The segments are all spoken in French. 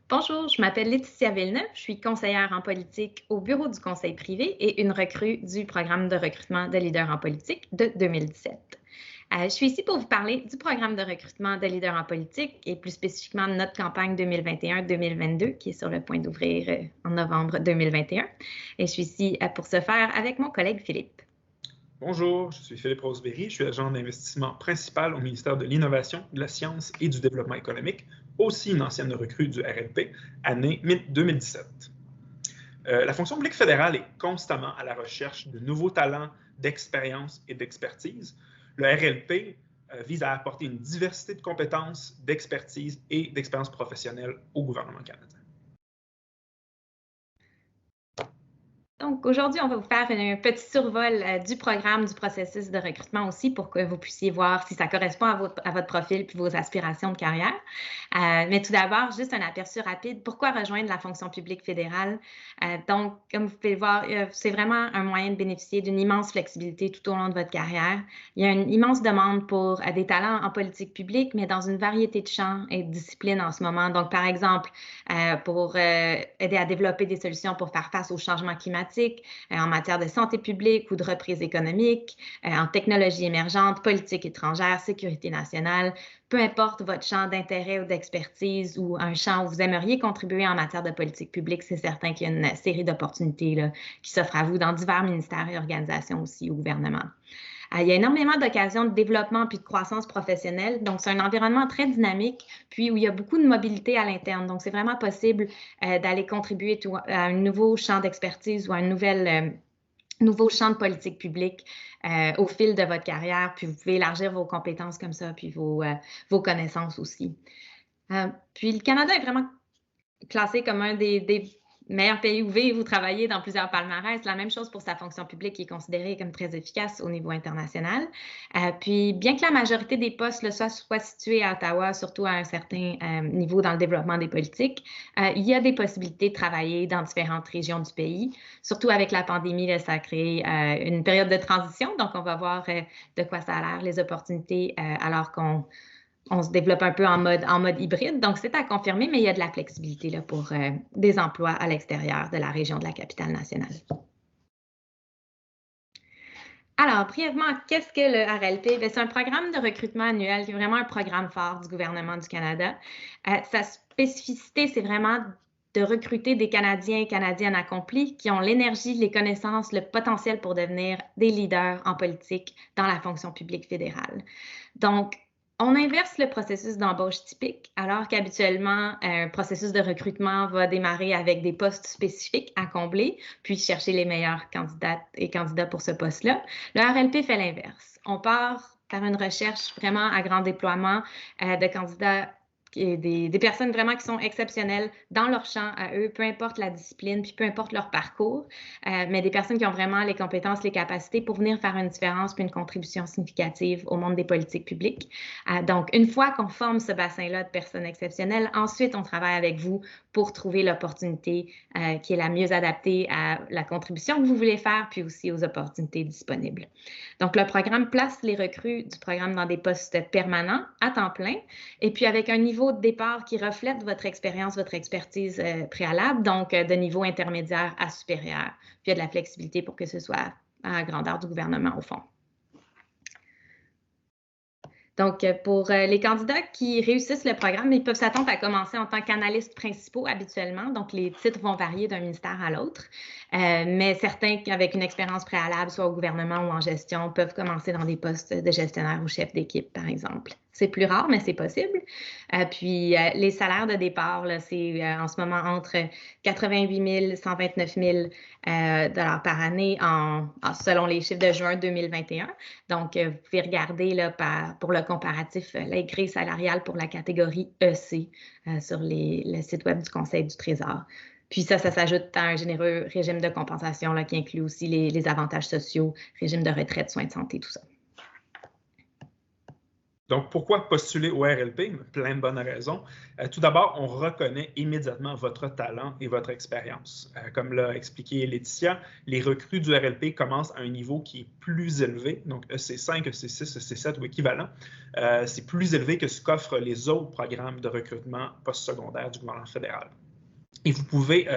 Bonjour, je m'appelle Laetitia Villeneuve, je suis conseillère en politique au bureau du conseil privé et une recrue du programme de recrutement de leaders en politique de 2017. Je suis ici pour vous parler du programme de recrutement de leaders en politique et plus spécifiquement de notre campagne 2021-2022 qui est sur le point d'ouvrir en novembre 2021. Et je suis ici pour ce faire avec mon collègue Philippe. Bonjour, je suis Philippe Roseberry, je suis agent d'investissement principal au ministère de l'Innovation, de la Science et du Développement économique, aussi une ancienne recrue du RLP, année 2017. La fonction publique fédérale est constamment à la recherche de nouveaux talents, d'expérience et d'expertise. Le RLP vise à apporter une diversité de compétences, d'expertise et d'expérience professionnelle au gouvernement canadien. Donc, aujourd'hui, on va vous faire un petit survol du programme, du processus de recrutement aussi pour que vous puissiez voir si ça correspond à votre profil puis vos aspirations de carrière. Mais tout d'abord, juste un aperçu rapide. Pourquoi rejoindre la fonction publique fédérale? Donc, comme vous pouvez le voir, c'est vraiment un moyen de bénéficier d'une immense flexibilité tout au long de votre carrière. Il y a une immense demande pour des talents en politique publique, mais dans une variété de champs et de disciplines en ce moment. Donc, par exemple, pour aider à développer des solutions pour faire face au changement climatique, en matière de santé publique ou de reprise économique, en technologie émergente, politique étrangère, sécurité nationale, peu importe votre champ d'intérêt ou d'expertise ou un champ où vous aimeriez contribuer en matière de politique publique, c'est certain qu'il y a une série d'opportunités qui s'offrent à vous dans divers ministères et organisations aussi au gouvernement. Il y a énormément d'occasions de développement puis de croissance professionnelle. Donc, c'est un environnement très dynamique, puis où il y a beaucoup de mobilité à l'interne. Donc, c'est vraiment possible d'aller contribuer à un nouveau champ d'expertise ou à un nouveau champ de politique publique au fil de votre carrière. Puis, vous pouvez élargir vos compétences comme ça, puis vos connaissances aussi. Puis, le Canada est vraiment classé comme un des meilleurs pays où vivre ou travailler dans plusieurs palmarès. La même chose pour sa fonction publique qui est considérée comme très efficace au niveau international. Puis, bien que la majorité des postes soient situés à Ottawa, surtout à un certain niveau dans le développement des politiques, il y a des possibilités de travailler dans différentes régions du pays. Surtout avec la pandémie, ça a créé une période de transition. Donc, on va voir de quoi ça a l'air, les opportunités, alors qu'on se développe un peu en mode hybride. Donc, c'est à confirmer, mais il y a de la flexibilité là, pour des emplois à l'extérieur de la région de la capitale nationale. Alors, brièvement, qu'est-ce que le RLP? C'est un programme de recrutement annuel qui est vraiment un programme phare du gouvernement du Canada. Sa spécificité, c'est vraiment de recruter des Canadiens et Canadiennes accomplis qui ont l'énergie, les connaissances, le potentiel pour devenir des leaders en politique dans la fonction publique fédérale. Donc, on inverse le processus d'embauche typique, alors qu'habituellement, un processus de recrutement va démarrer avec des postes spécifiques à combler, puis chercher les meilleures candidates et candidats pour ce poste-là. Le RLP fait l'inverse. On part faire une recherche vraiment à grand déploiement de candidats et des personnes vraiment qui sont exceptionnelles dans leur champ à eux, peu importe la discipline, puis peu importe leur parcours, mais des personnes qui ont vraiment les compétences, les capacités pour venir faire une différence puis une contribution significative au monde des politiques publiques. Donc, une fois qu'on forme ce bassin-là de personnes exceptionnelles, ensuite, on travaille avec vous pour trouver l'opportunité qui est la mieux adaptée à la contribution que vous voulez faire, puis aussi aux opportunités disponibles. Donc, le programme place les recrues du programme dans des postes permanents à temps plein, et puis avec un niveau de départ qui reflète votre expérience, votre expertise préalable, donc de niveau intermédiaire à supérieur. Puis il y a de la flexibilité pour que ce soit à la grandeur du gouvernement au fond. Donc, pour les candidats qui réussissent le programme, ils peuvent s'attendre à commencer en tant qu'analystes principaux habituellement. Donc, les titres vont varier d'un ministère à l'autre. Mais certains avec une expérience préalable, soit au gouvernement ou en gestion, peuvent commencer dans des postes de gestionnaire ou chef d'équipe, par exemple. C'est plus rare, mais c'est possible. Puis, les salaires de départ, c'est en ce moment entre 88 000 et 129 000 dollars par année selon les chiffres de juin 2021. Donc, vous pouvez regarder là, pour le comparatif les grilles salariales pour la catégorie EC sur le site web du Conseil du Trésor. Puis ça s'ajoute à un généreux régime de compensation là, qui inclut aussi les avantages sociaux, régime de retraite, soins de santé, tout ça. Donc, pourquoi postuler au RLP? Plein de bonnes raisons. Tout d'abord, on reconnaît immédiatement votre talent et votre expérience. Comme l'a expliqué Laetitia, les recrues du RLP commencent à un niveau qui est plus élevé, donc EC5, EC6, EC7 ou équivalent. C'est plus élevé que ce qu'offrent les autres programmes de recrutement postsecondaire du gouvernement fédéral. Et vous pouvez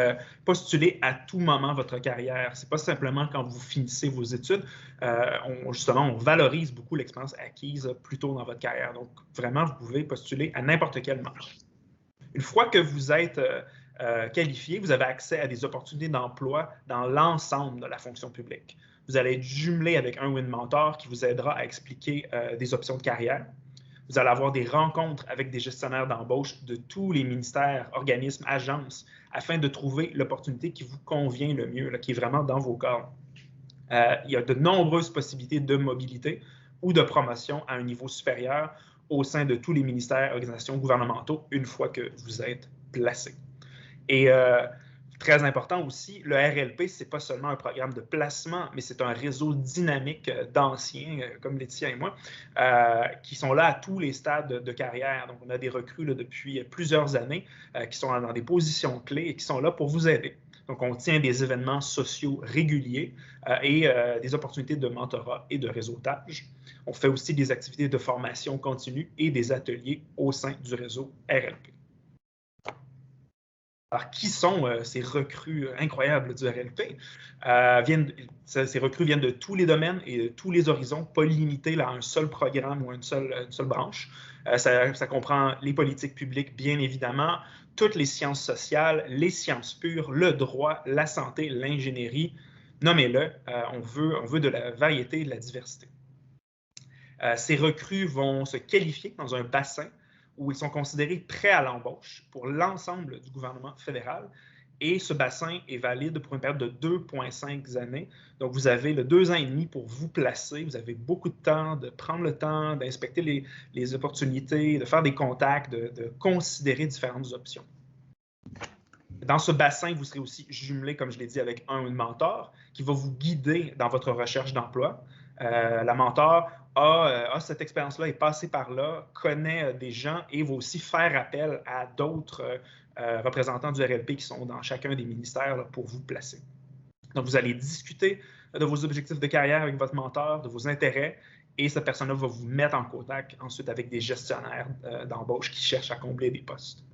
postuler à tout moment votre carrière. Ce n'est pas simplement quand vous finissez vos études. Justement, on valorise beaucoup l'expérience acquise plus tôt dans votre carrière. Donc, vraiment, vous pouvez postuler à n'importe quel moment. Une fois que vous êtes qualifié, vous avez accès à des opportunités d'emploi dans l'ensemble de la fonction publique. Vous allez être jumelé avec un ou une mentor qui vous aidera à expliquer des options de carrière. Vous allez avoir des rencontres avec des gestionnaires d'embauche de tous les ministères, organismes, agences, afin de trouver l'opportunité qui vous convient le mieux, là, qui est vraiment dans vos corps. Il y a de nombreuses possibilités de mobilité ou de promotion à un niveau supérieur au sein de tous les ministères, organisations gouvernementaux, une fois que vous êtes placé. Et très important aussi, le RLP, ce n'est pas seulement un programme de placement, mais c'est un réseau dynamique d'anciens, comme Laetitia et moi, qui sont là à tous les stades de carrière. Donc, on a des recrues là, depuis plusieurs années qui sont dans des positions clés et qui sont là pour vous aider. Donc, on tient des événements sociaux réguliers et des opportunités de mentorat et de réseautage. On fait aussi des activités de formation continue et des ateliers au sein du réseau RLP. Alors, qui sont ces recrues incroyables du RLP? Ces recrues viennent de tous les domaines et de tous les horizons, pas limités là, à un seul programme ou à une seule branche. Ça comprend les politiques publiques, bien évidemment, toutes les sciences sociales, les sciences pures, le droit, la santé, l'ingénierie. Nommez-le, on veut de la variété et de la diversité. Ces recrues vont se qualifier dans un bassin où ils sont considérés prêts à l'embauche pour l'ensemble du gouvernement fédéral. Et ce bassin est valide pour une période de 2,5 années. Donc, vous avez 2 ans et demi pour vous placer. Vous avez beaucoup de temps de prendre le temps d'inspecter les opportunités, de faire des contacts, de considérer différentes options. Dans ce bassin, vous serez aussi jumelé, comme je l'ai dit, avec un ou une mentor qui va vous guider dans votre recherche d'emploi. La mentor a cette expérience-là, est passée par là, connaît des gens et va aussi faire appel à d'autres représentants du RLP qui sont dans chacun des ministères là, pour vous placer. Donc, vous allez discuter de vos objectifs de carrière avec votre mentor, de vos intérêts, et cette personne-là va vous mettre en contact ensuite avec des gestionnaires d'embauche qui cherchent à combler des postes.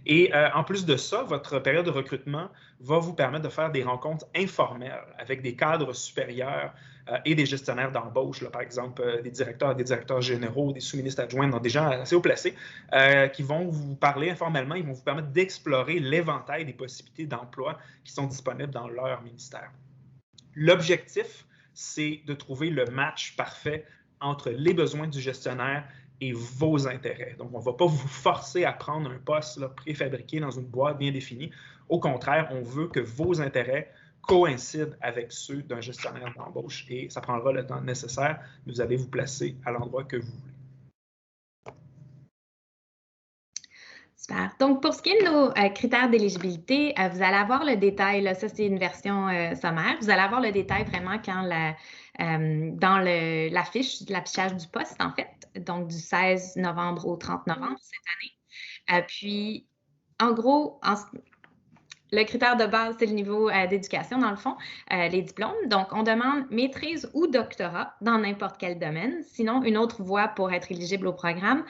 Et en plus de ça, votre période de recrutement va vous permettre de faire des rencontres informelles avec des cadres supérieurs et des gestionnaires d'embauche, par exemple des directeurs généraux, des sous-ministres adjoints, donc des gens assez haut placés, qui vont vous parler informellement, ils vont vous permettre d'explorer l'éventail des possibilités d'emploi qui sont disponibles dans leur ministère. L'objectif, c'est de trouver le match parfait entre les besoins du gestionnaire et vos intérêts. Donc, on ne va pas vous forcer à prendre un poste là, préfabriqué dans une boîte bien définie. Au contraire, on veut que vos intérêts coïncident avec ceux d'un gestionnaire d'embauche et ça prendra le temps nécessaire. Vous allez vous placer à l'endroit que vous voulez. Super. Donc, pour ce qui est de nos critères d'éligibilité, vous allez avoir le détail, là, ça c'est une version sommaire, vous allez avoir le détail vraiment quand dans l'affiche, l'affichage du poste en fait, donc du 16 novembre au 30 novembre cette année. Puis, en gros, le critère de base, c'est le niveau d'éducation, dans le fond, les diplômes. Donc, on demande maîtrise ou doctorat dans n'importe quel domaine. Sinon, une autre voie pour être éligible au programme,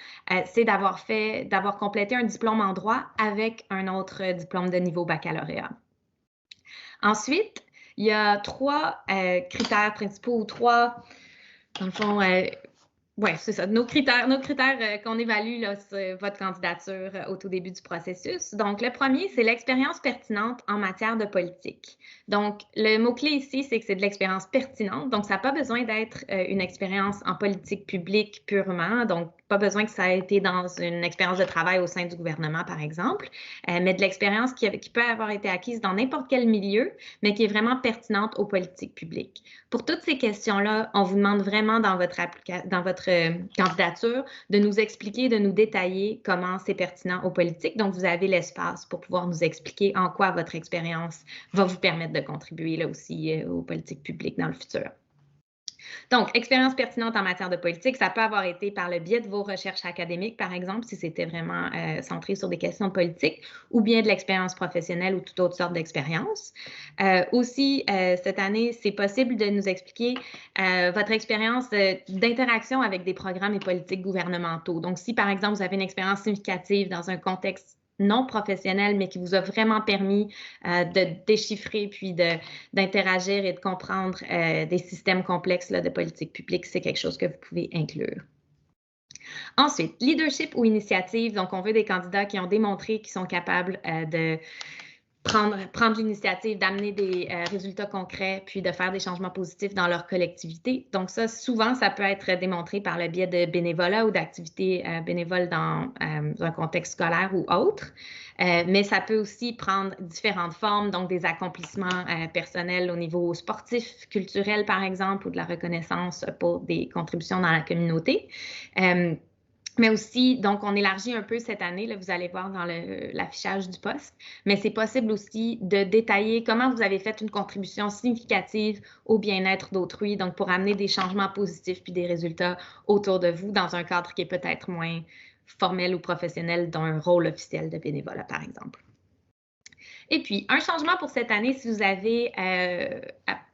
c'est d'avoir complété un diplôme en droit avec un autre diplôme de niveau baccalauréat. Ensuite, il y a 3 critères principaux ou 3, dans le fond, oui, c'est ça. Nos critères qu'on évalue là, sur votre candidature au tout début du processus. Donc, le premier, c'est l'expérience pertinente en matière de politique. Donc, le mot-clé ici, c'est que c'est de l'expérience pertinente. Donc, ça n'a pas besoin d'être une expérience en politique publique purement. Donc, pas besoin que ça ait été dans une expérience de travail au sein du gouvernement, par exemple, mais de l'expérience qui peut avoir été acquise dans n'importe quel milieu, mais qui est vraiment pertinente aux politiques publiques. Pour toutes ces questions-là, on vous demande vraiment dans votre candidature de nous expliquer, de nous détailler comment c'est pertinent aux politiques. Donc, vous avez l'espace pour pouvoir nous expliquer en quoi votre expérience va vous permettre de contribuer là aussi aux politiques publiques dans le futur. Donc, expérience pertinente en matière de politique, ça peut avoir été par le biais de vos recherches académiques, par exemple, si c'était vraiment centré sur des questions politiques, ou bien de l'expérience professionnelle ou toute autre sorte d'expérience. Aussi, cette année, c'est possible de nous expliquer votre expérience d'interaction avec des programmes et politiques gouvernementaux. Donc, si, par exemple, vous avez une expérience significative dans un contexte non professionnel, mais qui vous a vraiment permis de déchiffrer puis d'interagir et de comprendre des systèmes complexes là, de politique publique, c'est quelque chose que vous pouvez inclure. Ensuite, leadership ou initiative. Donc, on veut des candidats qui ont démontré qu'ils sont capables de prendre l'initiative d'amener des résultats concrets, puis de faire des changements positifs dans leur collectivité. Donc ça, souvent, ça peut être démontré par le biais de bénévolat ou d'activités bénévoles dans un contexte scolaire ou autre. Mais ça peut aussi prendre différentes formes, donc des accomplissements personnels au niveau sportif, culturel, par exemple, ou de la reconnaissance pour des contributions dans la communauté. Mais aussi, donc, on élargit un peu cette année, là, vous allez voir dans l'affichage du poste, mais c'est possible aussi de détailler comment vous avez fait une contribution significative au bien-être d'autrui, donc pour amener des changements positifs puis des résultats autour de vous dans un cadre qui est peut-être moins formel ou professionnel d'un rôle officiel de bénévolat, par exemple. Et puis, un changement pour cette année, si vous avez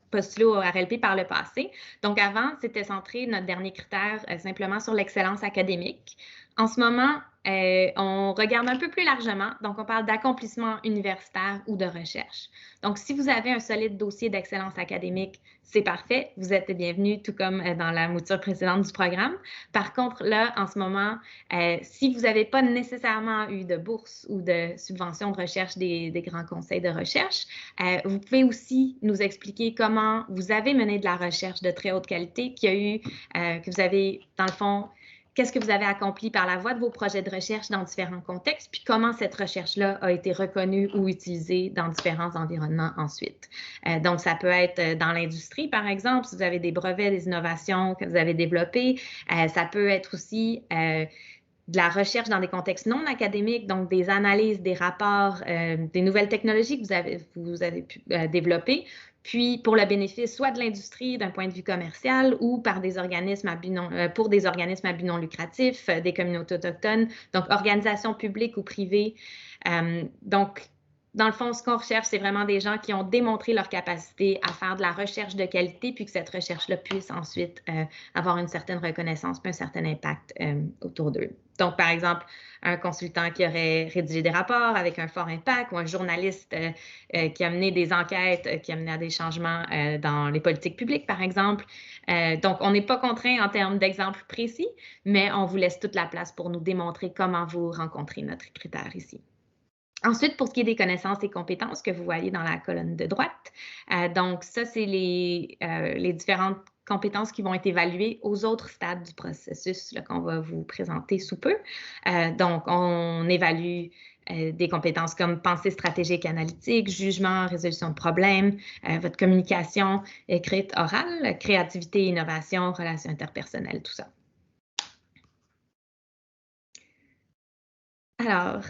postulé au RLP par le passé. Donc, avant, c'était centré, notre dernier critère, simplement sur l'excellence académique. En ce moment, on regarde un peu plus largement. Donc, on parle d'accomplissement universitaire ou de recherche. Donc, si vous avez un solide dossier d'excellence académique, c'est parfait. Vous êtes bienvenue, tout comme dans la mouture précédente du programme. Par contre, là, en ce moment, si vous n'avez pas nécessairement eu de bourse ou de subvention de recherche des grands conseils de recherche, vous pouvez aussi nous expliquer comment vous avez mené de la recherche de très haute qualité, que vous avez, dans le fond, qu'est-ce que vous avez accompli par la voie de vos projets de recherche dans différents contextes, puis comment cette recherche-là a été reconnue ou utilisée dans différents environnements ensuite. Donc, ça peut être dans l'industrie, par exemple, si vous avez des brevets, des innovations que vous avez développées. Ça peut être aussi de la recherche dans des contextes non académiques, donc des analyses, des rapports, des nouvelles technologies que vous avez pu développer, puis pour le bénéfice soit de l'industrie d'un point de vue commercial ou par des organismes pour des organismes à but non lucratif, des communautés autochtones, donc organisations publiques ou privées. Donc, dans le fond, ce qu'on recherche, c'est vraiment des gens qui ont démontré leur capacité à faire de la recherche de qualité, puis que cette recherche-là puisse ensuite avoir une certaine reconnaissance, puis un certain impact autour d'eux. Donc, par exemple, un consultant qui aurait rédigé des rapports avec un fort impact ou un journaliste qui a mené des enquêtes, qui a mené à des changements dans les politiques publiques, par exemple. Donc, on n'est pas contraint en termes d'exemples précis, mais on vous laisse toute la place pour nous démontrer comment vous rencontrez notre critère ici. Ensuite, pour ce qui est des connaissances et compétences que vous voyez dans la colonne de droite, donc ça, c'est les différentes compétences qui vont être évaluées aux autres stades du processus qu'on va vous présenter sous peu. Donc, on évalue des compétences comme pensée stratégique analytique, jugement, résolution de problèmes, votre communication écrite orale, créativité, innovation, relations interpersonnelles, tout ça. Alors,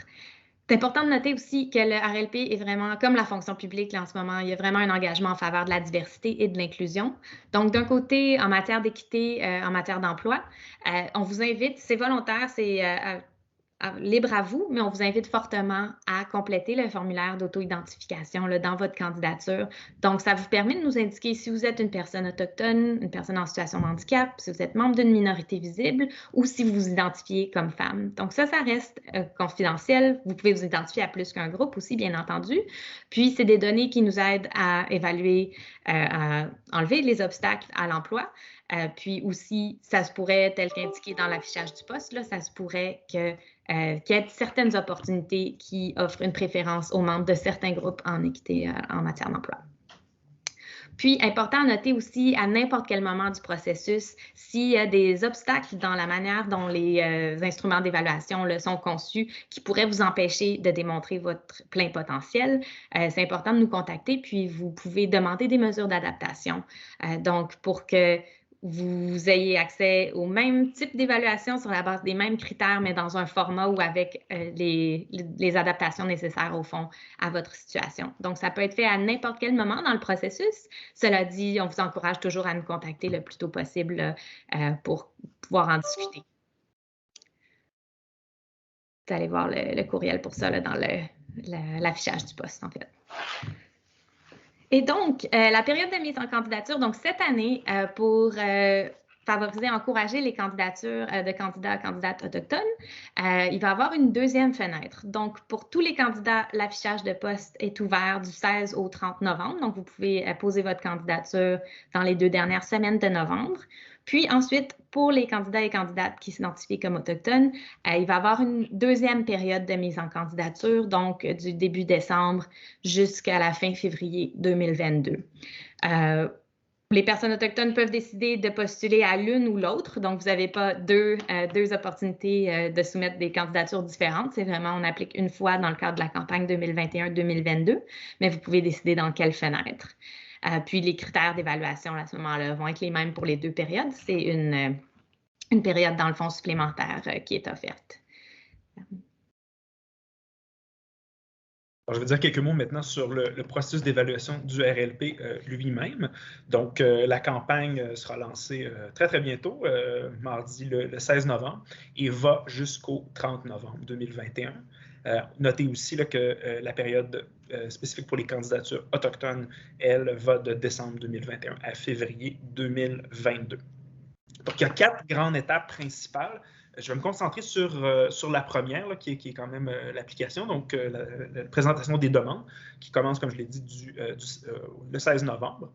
c'est important de noter aussi que le RLP est vraiment, comme la fonction publique là, en ce moment, il y a vraiment un engagement en faveur de la diversité et de l'inclusion. Donc, d'un côté, en matière d'équité, en matière d'emploi, on vous invite, c'est volontaire, c'est libre à vous, mais on vous invite fortement à compléter le formulaire d'auto-identification dans votre candidature. Donc, ça vous permet de nous indiquer si vous êtes une personne autochtone, une personne en situation de handicap, si vous êtes membre d'une minorité visible ou si vous vous identifiez comme femme. Donc, ça reste confidentiel. Vous pouvez vous identifier à plus qu'un groupe aussi, bien entendu. Puis, c'est des données qui nous aident à évaluer, à enlever les obstacles à l'emploi. Puis aussi, ça se pourrait, tel qu'indiqué dans l'affichage du poste, là, ça se pourrait qu'il y ait certaines opportunités qui offrent une préférence aux membres de certains groupes en équité en matière d'emploi. Puis, important à noter aussi, à n'importe quel moment du processus, s'il y a des obstacles dans la manière dont les instruments d'évaluation sont conçus qui pourraient vous empêcher de démontrer votre plein potentiel, c'est important de nous contacter, puis vous pouvez demander des mesures d'adaptation. Donc, pour que vous ayez accès au même type d'évaluation sur la base des mêmes critères, mais dans un format ou avec les adaptations nécessaires, au fond, à votre situation. Donc, ça peut être fait à n'importe quel moment dans le processus. Cela dit, on vous encourage toujours à nous contacter le plus tôt possible pour pouvoir en discuter. Vous allez voir le courriel pour ça là, dans l'affichage du poste, en fait. Et donc, la période de mise en candidature, donc cette année, pour favoriser, encourager les candidatures de candidats et candidates autochtones, il va y avoir une deuxième fenêtre. Donc, pour tous les candidats, l'affichage de poste est ouvert du 16 au 30 novembre. Donc, vous pouvez poser votre candidature dans les 2 dernières semaines de novembre. Puis ensuite, pour les candidats et candidates qui s'identifient comme autochtones, il va y avoir une deuxième période de mise en candidature, donc du début décembre jusqu'à la fin février 2022. Les personnes autochtones peuvent décider de postuler à l'une ou l'autre, donc vous n'avez pas deux opportunités de soumettre des candidatures différentes. C'est vraiment, on applique une fois dans le cadre de la campagne 2021-2022, mais vous pouvez décider dans quelle fenêtre. Puis les critères d'évaluation à ce moment-là vont être les mêmes pour les 2 périodes. C'est une période, dans le fond, supplémentaire qui est offerte. Alors, je vais dire quelques mots maintenant sur le processus d'évaluation du RLP lui-même. Donc, la campagne sera lancée très, très bientôt, mardi le 16 novembre, et va jusqu'au 30 novembre 2021. Notez aussi là, que la période spécifique pour les candidatures autochtones, elle, va de décembre 2021 à février 2022. Donc, il y a 4 grandes étapes principales. Je vais me concentrer sur la première, là, qui est quand même l'application, donc la présentation des demandes, qui commence, comme je l'ai dit, le 16 novembre.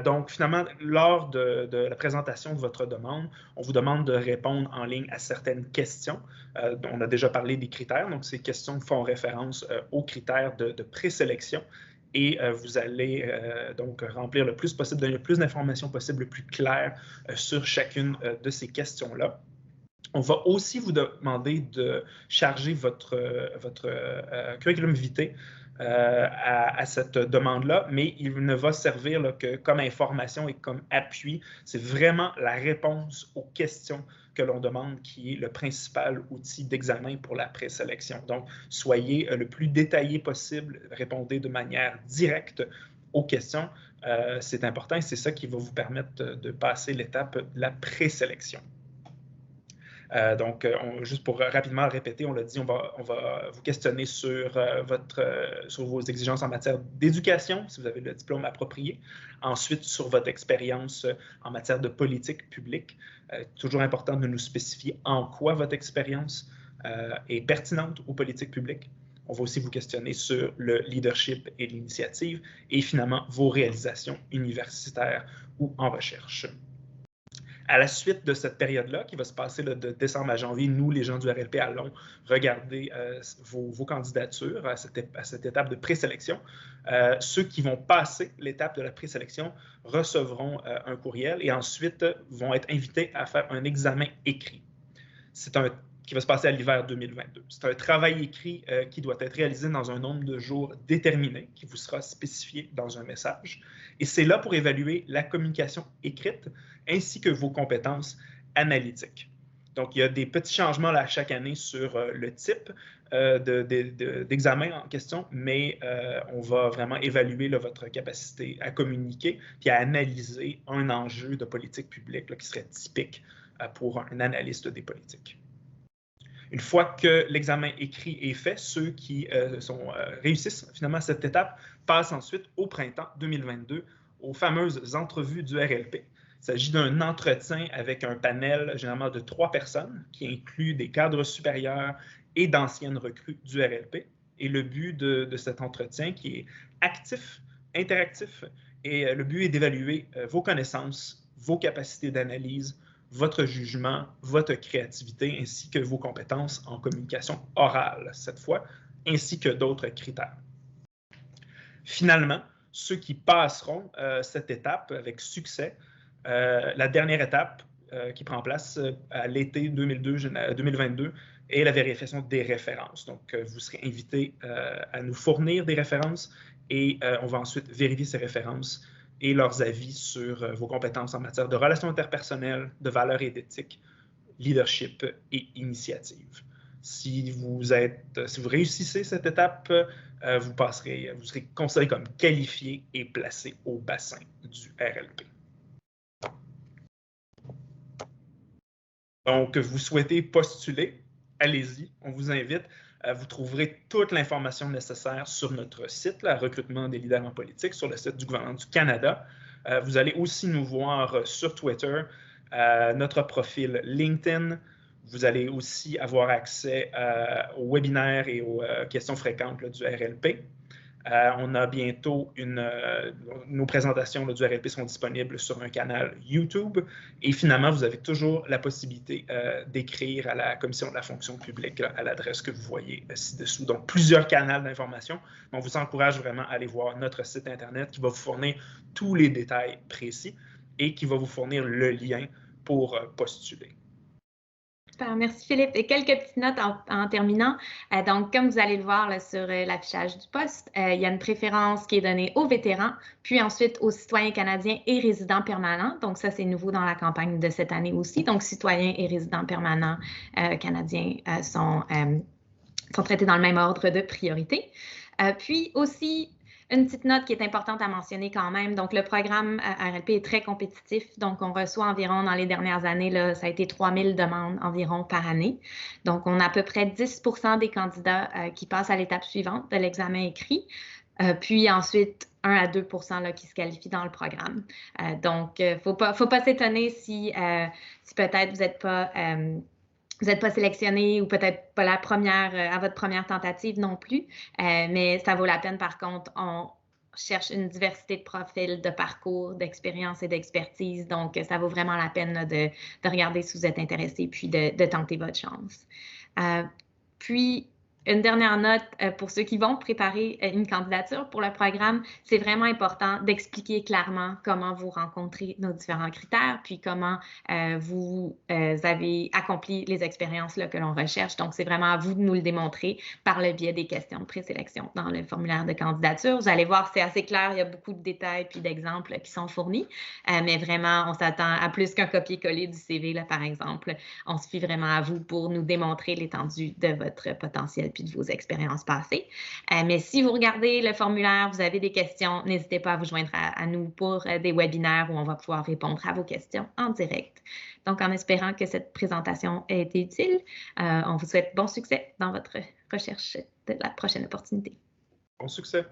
Donc, finalement, lors de la présentation de votre demande, on vous demande de répondre en ligne à certaines questions. On a déjà parlé des critères, donc ces questions font référence aux critères de présélection. Et vous allez donc remplir le plus possible, donner le plus d'informations possible, le plus clair sur chacune de ces questions-là. On va aussi vous demander de charger votre curriculum vitae à cette demande-là, mais il ne va servir là, que comme information et comme appui. C'est vraiment la réponse aux questions que l'on demande qui est le principal outil d'examen pour la présélection. Donc, soyez le plus détaillé possible, répondez de manière directe aux questions. C'est important et c'est ça qui va vous permettre de passer l'étape de la présélection. Donc, juste pour rapidement le répéter, on l'a dit, on va vous questionner sur vos exigences en matière d'éducation, si vous avez le diplôme approprié. Ensuite, sur votre expérience en matière de politique publique. Toujours important de nous spécifier en quoi votre expérience est pertinente aux politiques publiques. On va aussi vous questionner sur le leadership et l'initiative et finalement vos réalisations universitaires ou en recherche. À la suite de cette période-là, qui va se passer là, de décembre à janvier, nous, les gens du RLP, allons regarder vos candidatures à cette étape de présélection. Ceux qui vont passer l'étape de la présélection recevront un courriel et ensuite vont être invités à faire un examen écrit. Qui va se passer à l'hiver 2022. C'est un travail écrit qui doit être réalisé dans un nombre de jours déterminé, qui vous sera spécifié dans un message. Et c'est là pour évaluer la communication écrite ainsi que vos compétences analytiques. Donc, il y a des petits changements là, chaque année sur le type d'examen en question, mais on va vraiment évaluer là, votre capacité à communiquer puis à analyser un enjeu de politique publique là, qui serait typique pour un analyste des politiques. Une fois que l'examen écrit est fait, ceux qui réussissent finalement à cette étape passent ensuite au printemps 2022 aux fameuses entrevues du RLP. Il s'agit d'un entretien avec un panel généralement de 3 personnes qui inclut des cadres supérieurs et d'anciennes recrues du RLP. Et le but de cet entretien qui est actif, interactif, et le but est d'évaluer vos connaissances, vos capacités d'analyse, votre jugement, votre créativité, ainsi que vos compétences en communication orale, cette fois, ainsi que d'autres critères. Finalement, ceux qui passeront cette étape avec succès, la dernière étape qui prend place à l'été 2022 est la vérification des références. Donc, vous serez invité à nous fournir des références et on va ensuite vérifier ces références et leurs avis sur vos compétences en matière de relations interpersonnelles, de valeurs et d'éthique, leadership et initiative. Si vous réussissez cette étape, vous serez considéré comme qualifié et placé au bassin du RLP. Donc, vous souhaitez postuler, allez-y, on vous invite. Vous trouverez toute l'information nécessaire sur notre site, le recrutement des leaders en politique, sur le site du gouvernement du Canada. Vous allez aussi nous voir sur Twitter, notre profil LinkedIn. Vous allez aussi avoir accès aux webinaires et aux questions fréquentes du RLP. On a bientôt nos présentations du RLP sont disponibles sur un canal YouTube. Et finalement, vous avez toujours la possibilité d'écrire à la Commission de la fonction publique à l'adresse que vous voyez ci-dessous. Donc, plusieurs canaux d'information. On vous encourage vraiment à aller voir notre site Internet qui va vous fournir tous les détails précis et qui va vous fournir le lien pour postuler. Super, merci Philippe. Et quelques petites notes en terminant. Donc, comme vous allez le voir là, sur l'affichage du poste, il y a une préférence qui est donnée aux vétérans, puis ensuite aux citoyens canadiens et résidents permanents. Donc, ça, c'est nouveau dans la campagne de cette année aussi. Donc, citoyens et résidents permanents canadiens sont traités dans le même ordre de priorité. Puis aussi, une petite note qui est importante à mentionner quand même. Donc, le programme RLP est très compétitif. Donc, on reçoit environ, dans les dernières années, là, ça a été 3000 demandes environ par année. Donc, on a à peu près 10% des candidats qui passent à l'étape suivante de l'examen écrit. Puis ensuite, 1 à 2% là, qui se qualifient dans le programme. Donc, il ne faut pas s'étonner si peut-être vous n'êtes pas... vous n'êtes pas sélectionné ou peut-être pas à votre première tentative non plus, mais ça vaut la peine par contre. On cherche une diversité de profils, de parcours, d'expérience et d'expertise. Donc, ça vaut vraiment la peine là, de regarder si vous êtes intéressé puis de tenter votre chance. Puis, une dernière note pour ceux qui vont préparer une candidature pour le programme, c'est vraiment important d'expliquer clairement comment vous rencontrez nos différents critères, puis comment vous avez accompli les expériences là, que l'on recherche. Donc, c'est vraiment à vous de nous le démontrer par le biais des questions de présélection dans le formulaire de candidature. Vous allez voir, c'est assez clair, il y a beaucoup de détails puis d'exemples qui sont fournis, mais vraiment, on s'attend à plus qu'un copier-coller du CV, là, par exemple. On se fie vraiment à vous pour nous démontrer l'étendue de votre potentiel puis de vos expériences passées. Mais si vous regardez le formulaire, vous avez des questions, n'hésitez pas à vous joindre à nous pour des webinaires où on va pouvoir répondre à vos questions en direct. Donc, en espérant que cette présentation ait été utile, on vous souhaite bon succès dans votre recherche de la prochaine opportunité. Bon succès!